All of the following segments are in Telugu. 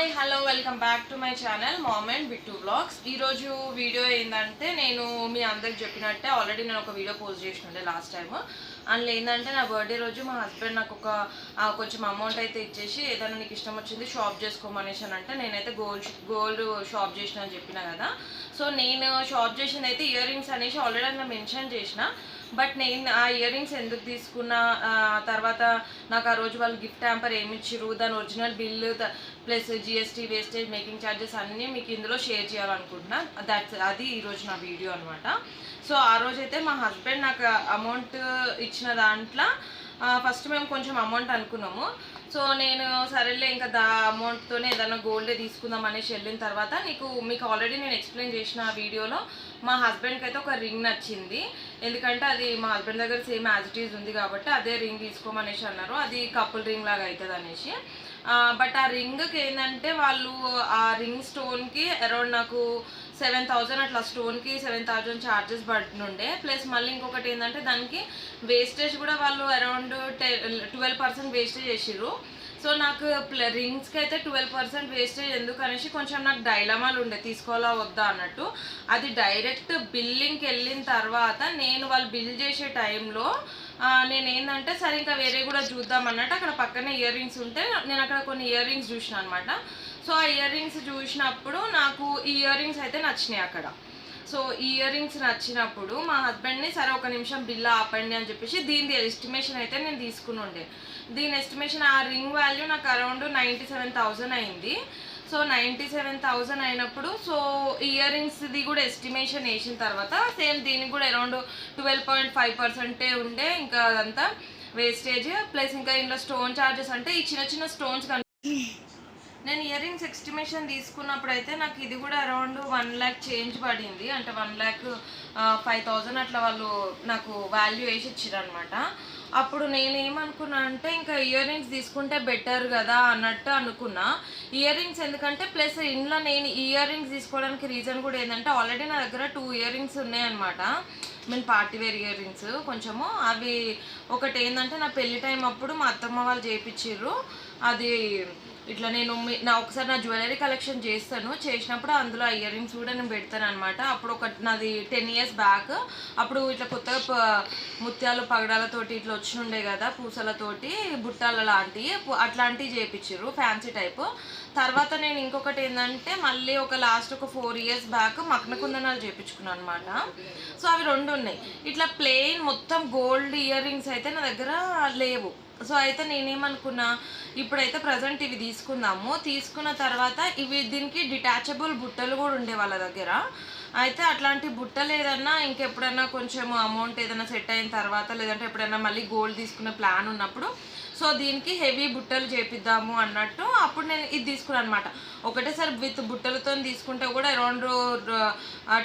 Hi hello welcome back to my channel mom and Bittu vlogs. ఈరోజు వీడియో ఏంటంటే నేను మీ అందరికి చెప్పినట్టే ఆల్రెడీ నేను ఒక వీడియో పోస్ట్ చేసినుండే లాస్ట్ టైం. అందులో ఏంటంటే నా బర్త్డే రోజు మా హస్బెండ్ నాకు కొంచెం అమౌంట్ అయితే ఇచ్చేసి ఏదైనా నీకు ఇష్టం వచ్చింది షాప్ చేసుకోమనేసి అని అంటే నేనైతే గోల్డ్ షాప్ చేసిన అని చెప్పిన కదా. సో నేను షాప్ చేసింది అయితే ఇయర్ రింగ్స్ అనేసి ఆల్రెడీ అందులో మెన్షన్ చేసిన. బట్ నేను ఆ ఇయర్ రింగ్స్ ఎందుకు తీసుకున్నా, తర్వాత నాకు ఆ రోజు వాళ్ళు గిఫ్ట్ హ్యాంపర్ ఏమి ఇచ్చిర్రు, దాని original bill plus GST wastage making charges అన్నీ మీకు ఇందులో షేర్ చేయాలనుకుంటున్నా. అది ఈరోజు నా వీడియో అనమాట. సో ఆ రోజైతే మా హస్బెండ్ నాకు అమౌంట్ ఇచ్చిన దాంట్లో ఫస్ట్ మేము కొంచెం అమౌంట్ అనుకున్నాము. సో నేను సరేలే ఇంకా అమౌంట్తోనే ఏదైనా గోల్డే తీసుకుందాం అనేసి వెళ్ళిన తర్వాత మీకు ఆల్రెడీ నేను ఎక్స్ప్లెయిన్ చేసిన వీడియోలో మా హస్బెండ్కి అయితే ఒక రింగ్ నచ్చింది. ఎందుకంటే అది మా హస్బెండ్ దగ్గర సేమ్ యాజ్ ఇట్ ఈజ్ ఉంది కాబట్టి అదే రింగ్ తీసుకోమనేసి అన్నారు. అది కపుల్ రింగ్ లాగా అవుతుంది అనేసి. బట్ ఆ రింగ్కి ఏంటంటే వాళ్ళు ఆ రింగ్ స్టోన్కి అరౌండ్ నాకు 7,000 అట్లా స్టోన్కి 7,000 ఛార్జెస్ పడుతుండే. ప్లస్ మళ్ళీ ఇంకొకటి ఏంటంటే దానికి వేస్టేజ్ కూడా వాళ్ళు అరౌండ్ 12% వేస్టేజ్ చేసిర్రు. సో నాకు రింగ్స్కి అయితే 12% వేస్టేజ్ ఎందుకు అనేసి కొంచెం నాకు డైలమాలు ఉండే తీసుకోవాలా వద్దా అన్నట్టు. అది డైరెక్ట్ బిల్లింగ్కి వెళ్ళిన తర్వాత నేను వాళ్ళు బిల్ చేసే టైంలో నేను ఏంటంటే సరే ఇంకా వేరే కూడా చూద్దాం అన్నట్టు అక్కడ పక్కనే ఇయర్ రింగ్స్ ఉంటే నేను అక్కడ కొన్ని ఇయర్ రింగ్స్ చూసిన అనమాట. సో ఆ ఇయర్ రింగ్స్ చూసినప్పుడు నాకు ఈ ఇయర్ రింగ్స్ అయితే నచ్చినాయి అక్కడ. సో ఈ ఇయర్ రింగ్స్ నచ్చినప్పుడు మా హస్బెండ్ని సరే ఒక నిమిషం బిల్ ఆపండి అని చెప్పేసి దీని ఎస్టిమేషన్ అయితే నేను తీసుకుని ఉండే. దీని ఎస్టిమేషన్ ఆ రింగ్ వాల్యూ నాకు అరౌండ్ 97,000 అయింది. సో 97,000 అయినప్పుడు సో ఇయర్ రింగ్స్ది కూడా ఎస్టిమేషన్ వేసిన తర్వాత సేమ్ దీనికి కూడా అరౌండ్ 12.5% ఉండే. ఇంకా అదంతా వేస్టేజ్ ప్లస్ ఇంకా ఇంట్లో స్టోన్ ఛార్జెస్ అంటే ఈ చిన్న చిన్న స్టోన్స్ నేను ఇయర్ రింగ్స్ ఎస్టిమేషన్ తీసుకున్నప్పుడు అయితే నాకు ఇది కూడా అరౌండ్ 1 lakh చేంజ్ పడింది. అంటే 1,05,000 అట్లా వాళ్ళు నాకు వాల్యూ వేసి ఇచ్చారు అనమాట. అప్పుడు నేనేమనుకున్నా అంటే ఇంకా ఇయర్ రింగ్స్ తీసుకుంటే బెటర్ కదా అన్నట్టు అనుకున్నా. ఇయర్ రింగ్స్ ఎందుకంటే ప్లస్ ఇంట్లో నేను ఇయర్ రింగ్స్ తీసుకోవడానికి రీజన్ కూడా ఏంటంటే ఆల్రెడీ నా దగ్గర 2 ఇయర్ రింగ్స్ ఉన్నాయన్నమాట. Mean party wear earrings కొంచెము. అవి ఒకటి ఏంటంటే నా పెళ్లి టైం అప్పుడు మా అత్తమ్మ వాళ్ళు చేయించిర్రు. అది ఇట్లా నేను ఒకసారి నా జ్యువెలరీ కలెక్షన్ చేసినప్పుడు అందులో ఆ ఇయర్ రింగ్స్ కూడా నేను పెడతాను అనమాట. అప్పుడు నాది 10 years బ్యాక్. అప్పుడు ఇట్లా కొత్తగా ముత్యాలు పగడాలతోటి ఇట్లా వచ్చినుండే కదా, పూసలతోటి బుట్టాల లాంటివి అట్లాంటివి చేయించారు ఫ్యాన్సీ టైప్. తర్వాత నేను ఇంకొకటి ఏంటంటే మళ్ళీ లాస్ట్ ఒక 4 years బ్యాక్ మగ్న కుందనాలు చేయించుకున్నాను అనమాట. సో అవి 2 ఉన్నాయి. ఇట్లా ప్లెయిన్ మొత్తం గోల్డ్ ఇయర్ రింగ్స్ అయితే నా దగ్గర లేవు. సో అయితే నేనేమనుకున్నా ఇప్పుడైతే ప్రజెంట్ ఇవి తీసుకున్న తర్వాత దీనికి డిటాచబుల్ బుట్టలు కూడా ఉండే వాళ్ళ దగ్గర. అయితే అట్లాంటి బుట్టలు ఏదన్నా ఇంకెప్పుడన్నా కొంచెం అమౌంట్ ఏదైనా సెట్ అయిన తర్వాత లేదంటే ఎప్పుడైనా మళ్ళీ గోల్డ్ తీసుకునే ప్లాన్ ఉన్నప్పుడు సో దీనికి హెవీ బుట్టలు చేపిద్దాము అన్నట్టు అప్పుడు నేను ఇది తీసుకున్నాను అనమాట. ఒకటేసారి విత్ బుట్టలతో తీసుకుంటే కూడా అరౌండ్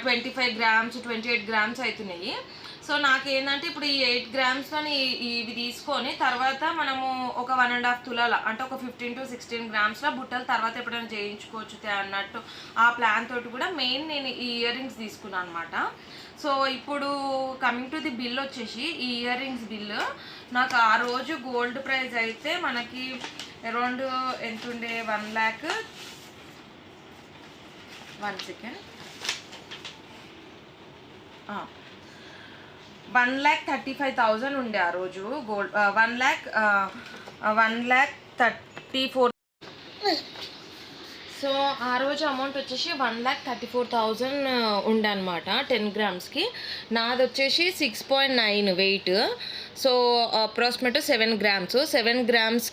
25 grams 28 grams అవుతున్నాయి. సో నాకేంటంటే ఇప్పుడు ఈ 8 grams ఇవి తీసుకొని తర్వాత మనము ఒక 1.5 తులాల అంటే ఒక 15 to 16 grams బుట్టలు తర్వాత ఎప్పుడైనా చేయించుకోవచ్చు అన్నట్టు ఆ ప్లాన్ తోటి కూడా మెయిన్ నేను ఈ ఇయర్ రింగ్స్ తీసుకున్నాను అనమాట. సో ఇప్పుడు కమింగ్ టు ది బిల్ వచ్చేసి ఈ ఇయర్ రింగ్స్ బిల్ నాకు ఆ రోజు గోల్డ్ ప్రైస్ అయితే మనకి అరౌండ్ ఎంత ఉండే 1 lakh 1 second 1,35,000 ఉండే ఆ రోజు గోల్డ్. 1,34,000. సో ఆ రోజు అమౌంట్ వచ్చేసి 1,34,000 ఉండే అనమాట 10 grams. నాది వచ్చేసి 6.9 weight. So approximate 7 grams. 7 grams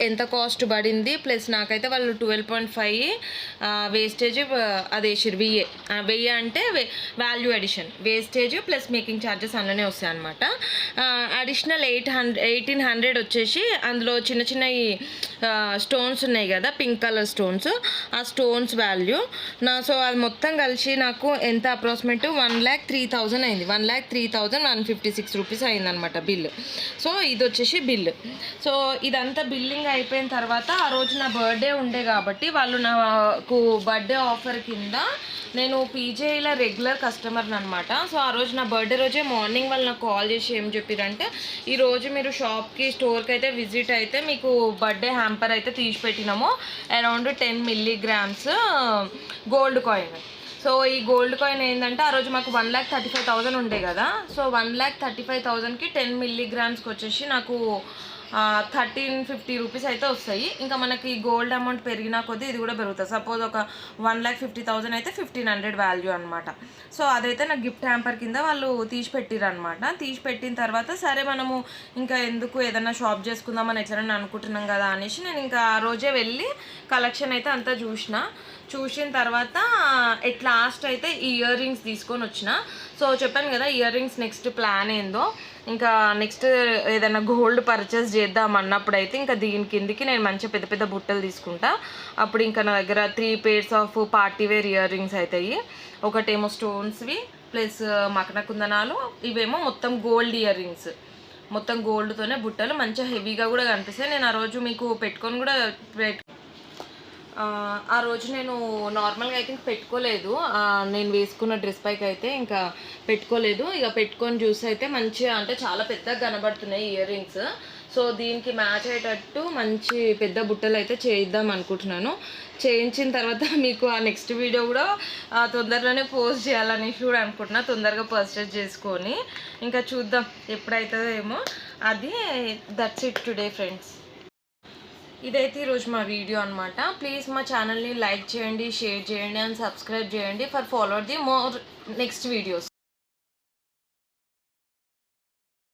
ఎంత కాస్ట్ పడింది ప్లస్ నాకైతే వాళ్ళు 12.5 వేస్టేజ్ అది వేసిరు. 1000 అంటే value addition wastage plus making charges అందులోనే వస్తాయి అనమాట. అడిషనల్ 1,800 వచ్చేసి అందులో చిన్న చిన్న స్టోన్స్ ఉన్నాయి కదా పింక్ కలర్ స్టోన్స్ ఆ స్టోన్స్ వాల్యూ సో అది మొత్తం కలిసి నాకు ఎంత అప్రాక్సిమేట్ 1,03,000 అయింది. 1,03,156 రూపీస్ అయిందనమాట బిల్. సో ఇది వచ్చేసి బిల్. సో ఇదంతా బిల్లింగ్ అయిపోయిన తర్వాత ఆ రోజు నా బర్త్డే ఉండే కాబట్టి వాళ్ళు నాకు బర్త్డే ఆఫర్ కింద, నేను పీజేలో రెగ్యులర్ కస్టమర్ని అనమాట. సో ఆ రోజు నా బర్త్డే రోజే మార్నింగ్ వాళ్ళు నాకు కాల్ చేసి ఏం చెప్పారంటే, ఈరోజు మీరు షాప్కి స్టోర్కి అయితే విజిట్ అయితే మీకు బర్త్డే హ్యాంపర్ అయితే తీసి పెట్టినాము, around 10 milligrams gold coin. So ఈ గోల్డ్ కాయిన్ ఏంటంటే ఆ రోజు మాకు 1,35,000 ఉండే కదా. సో 1,35,000కి 10 milligrams వచ్చేసి నాకు 1,350 రూపీస్ అయితే వస్తాయి. ఇంకా మనకి గోల్డ్ అమౌంట్ పెరిగినా కొద్దీ ఇది కూడా పెరుగుతుంది. సపోజ్ ఒక 1,50,000 అయితే 1,500 వాల్యూ అనమాట. సో అదైతే నాకు గిఫ్ట్ హ్యాంపర్ కింద వాళ్ళు తీసి పెట్టిరు అనమాట. తీసి పెట్టిన తర్వాత సరే మనము ఇంకా ఎందుకు ఏదైనా షాప్ చేసుకుందామని ఎట్లనని అనుకుంటున్నాం కదా అనేసి నేను ఇంకా ఆ రోజే వెళ్ళి కలెక్షన్ అయితే అంతా చూసిన తర్వాత ఎట్ లాస్ట్ అయితే ఈ ఇయర్ రింగ్స్ తీసుకొని వచ్చిన. సో చెప్పాను కదా ఇయర్ రింగ్స్ నెక్స్ట్ ప్లాన్ ఏందో, ఇంకా నెక్స్ట్ ఏదైనా గోల్డ్ పర్చేస్ చేద్దాం అన్నప్పుడు అయితే ఇంకా దీని కిందికి నేను మంచిగా పెద్ద పెద్ద బుట్టలు తీసుకుంటా. అప్పుడు ఇంకా నా దగ్గర 3 pairs of party wear earrings అవుతాయి. ఒకటేమో స్టోన్స్వి ప్లస్ మకన కుందనాలు, ఇవేమో మొత్తం గోల్డ్ ఇయర్ రింగ్స్, మొత్తం గోల్డ్తోనే బుట్టలు మంచిగా హెవీగా కూడా కనిపిస్తాయి. నేను ఆ రోజు మీకు పెట్టుకొని కూడా ఆ రోజు నేను నార్మల్గా అయితే పెట్టుకోలేదు, నేను వేసుకున్న డ్రెస్ పైకి అయితే ఇంకా పెట్టుకోలేదు. ఇక పెట్టుకొని చూసి అయితే మంచిగా అంటే చాలా పెద్దగా కనబడుతున్నాయి ఇయర్ రింగ్స్. సో దీనికి మ్యాచ్ అయ్యేటట్టు మంచి పెద్ద బుట్టలు అయితే చేయిద్దాం అనుకుంటున్నాను. చేయించిన తర్వాత మీకు ఆ నెక్స్ట్ వీడియో కూడా తొందరలోనే పోస్ట్ చేయాలనేసి కూడా అనుకుంటున్నా, తొందరగా పర్చేస్ చేసుకొని. ఇంకా చూద్దాం ఎప్పుడైతుందో ఏమో. అది దట్స్ ఇట్ టుడే ఫ్రెండ్స్. ఇదైతే ఈరోజు మా వీడియో అనమాట. ప్లీజ్ మా ఛానల్ని లైక్ చేయండి, షేర్ చేయండి అండ్ సబ్స్క్రైబ్ చేయండి for follow the more next videos.